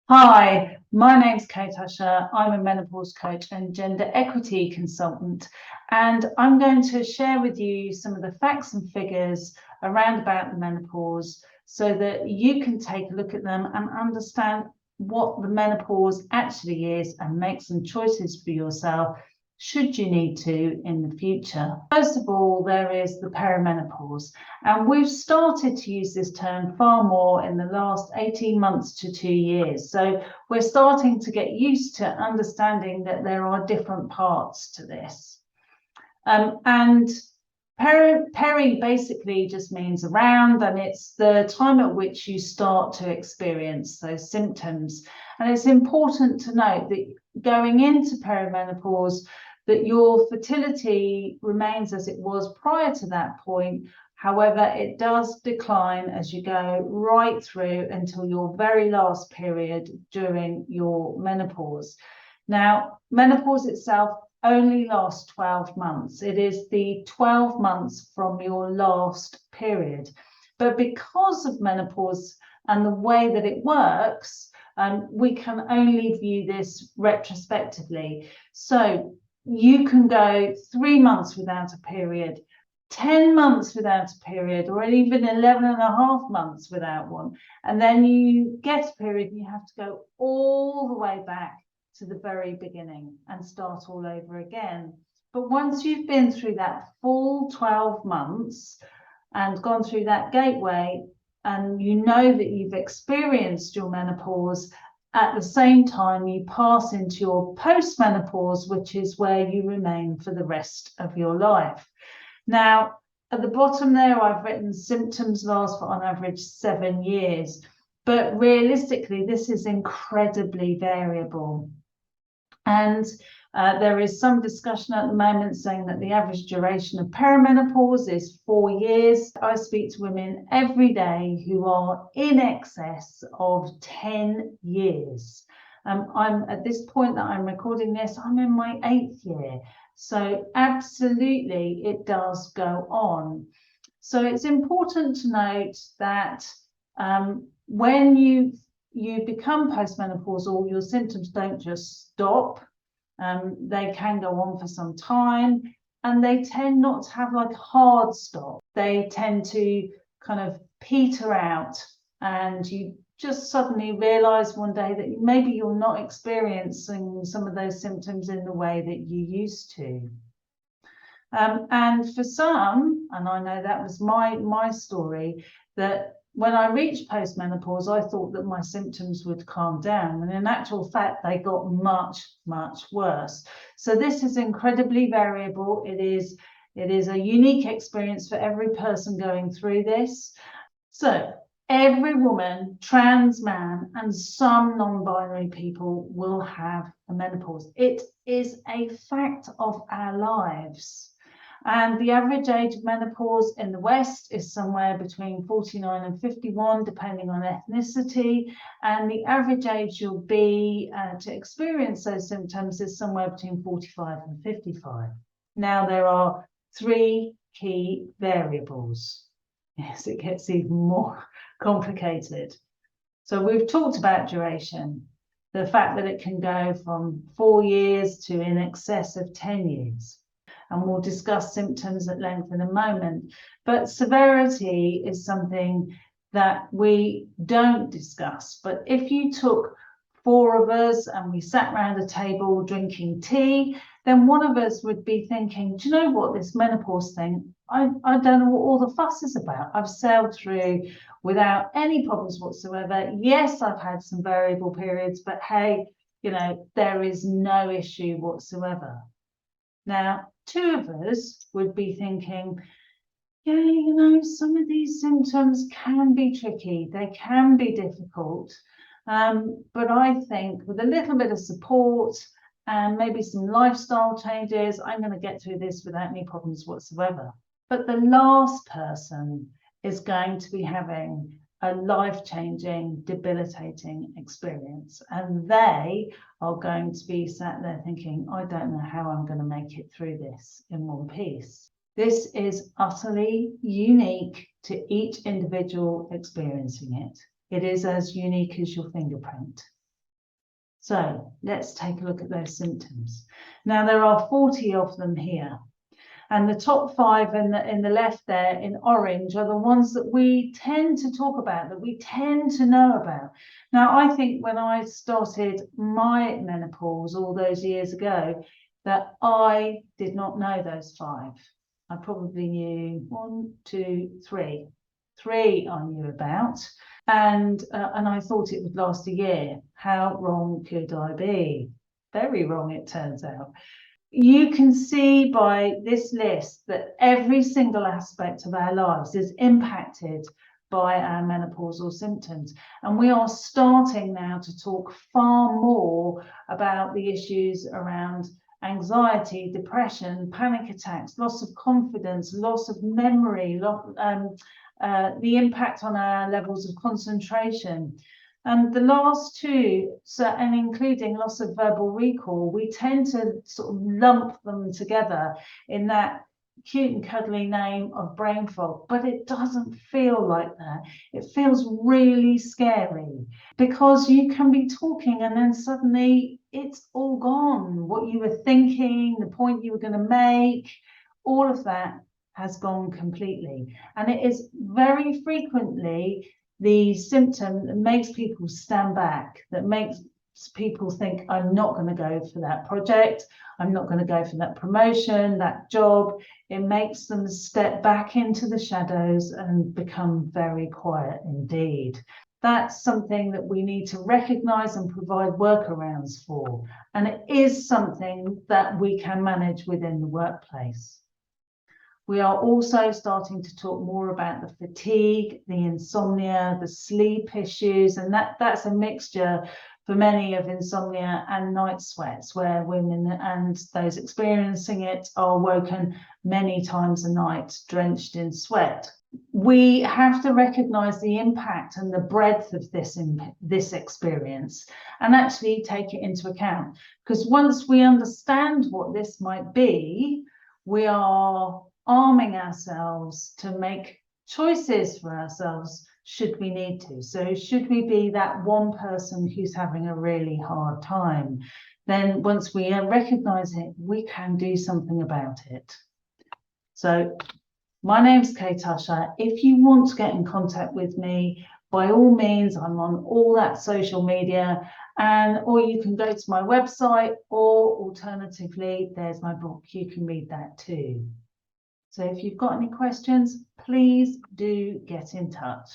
Hi, my name's Kate Usher. I'm a menopause coach and gender equity consultant, and I'm going to share with you some of the facts and figures around about the menopause so that you can take a look at them and understand what the menopause actually is and make some choices for yourself should you need to in the future. First of all, there is the perimenopause, and we've started to use this term far more in the last 18 months to 2 years. So we're starting to get used to understanding that there are different parts to this. And peri basically just means around, and it's the time at which you start to experience those symptoms. And it's important to note that going into perimenopause, that your fertility remains as it was prior to that point. However, it does decline as you go right through until your very last period during your menopause. Now, menopause itself only lasts 12 months. It is the 12 months from your last period. But because of menopause and the way that it works, we can only view this retrospectively. So you can go 3 months without a period, 10 months without a period, or even 11 and a half months without one. And then you get a period and you have to go all the way back to the very beginning and start all over again. But once you've been through that full 12 months and gone through that gateway, and you know that you've experienced your menopause, at the same time, you pass into your postmenopause, which is where you remain for the rest of your life. Now, at the bottom there, I've written symptoms last for on average 7 years, but realistically, this is incredibly variable. And there is some discussion at the moment saying that the average duration of perimenopause is 4 years. I speak to women every day who are in excess of 10 years. I'm at this point that I'm recording this, I'm in my 8th year. So absolutely, it does go on. So it's important to note that when you become postmenopausal, your symptoms don't just stop. They can go on for some time, and they tend not to have like a hard stop. They tend to kind of peter out, and you just suddenly realize one day that maybe you're not experiencing some of those symptoms in the way that you used to. And for some, and I know that was my story, that when I reached postmenopause, I thought that my symptoms would calm down, and in actual fact, they got much, much worse. So this is incredibly variable. It is a unique experience for every person going through this. So every woman, trans man, and some non-binary people will have a menopause. It is a fact of our lives. And the average age of menopause in the West is somewhere between 49 and 51, depending on ethnicity. And the average age you'll be to experience those symptoms is somewhere between 45 and 55. Now, there are 3 key variables. Yes, it gets even more complicated. So we've talked about duration, the fact that it can go from 4 years to in excess of 10 years. And we'll discuss symptoms at length in a moment. But severity is something that we don't discuss. But if you took 4 of us and we sat around a table drinking tea, then one of us would be thinking, do you know what, this menopause thing, I don't know what all the fuss is about. I've sailed through without any problems whatsoever. Yes, I've had some variable periods, but hey, you know, there is no issue whatsoever. Now, 2 of us would be thinking, yeah, you know, some of these symptoms can be tricky. They can be difficult. But I think with a little bit of support and maybe some lifestyle changes, I'm going to get through this without any problems whatsoever. But the last person is going to be having a life-changing, debilitating experience. And they are going to be sat there thinking, I don't know how I'm going to make it through this in one piece. This is utterly unique to each individual experiencing it. It is as unique as your fingerprint. So let's take a look at those symptoms. Now, there are 40 of them here. And the top 5 in the left there in orange are the ones that we tend to talk about, that we tend to know about. Now, I think when I started my menopause all those years ago, that I did not know those 5. I probably knew 1, 2, 3. 3 I knew about. And I thought it would last a year. How wrong could I be? Very wrong, it turns out. You can see by this list that every single aspect of our lives is impacted by our menopausal symptoms. And we are starting now to talk far more about the issues around anxiety, depression, panic attacks, loss of confidence, loss of memory, the impact on our levels of concentration. And the last 2, and including loss of verbal recall, we tend to sort of lump them together in that cute and cuddly name of brain fog, but it doesn't feel like that. It feels really scary because you can be talking and then suddenly it's all gone. What you were thinking, the point you were going to make, all of that has gone completely. And it is very frequently the symptom that makes people stand back, that makes people think, I'm not going to go for that project, I'm not going to go for that promotion, that job. It makes them step back into the shadows and become very quiet indeed. That's something that we need to recognise and provide workarounds for. And it is something that we can manage within the workplace. We are also starting to talk more about the fatigue, the insomnia, the sleep issues, and that's a mixture for many of insomnia and night sweats, where women and those experiencing it are woken many times a night, drenched in sweat. We have to recognise the impact and the breadth of this experience and actually take it into account. Because once we understand what this might be, we are arming ourselves to make choices for ourselves should we need to. So should we be that one person who's having a really hard time, then once we recognise it, we can do something about it. So my name's Kate Usher. If you want to get in contact with me, by all means, I'm on all that social media, or you can go to my website, or alternatively, there's my book. You can read that too. So if you've got any questions, please do get in touch.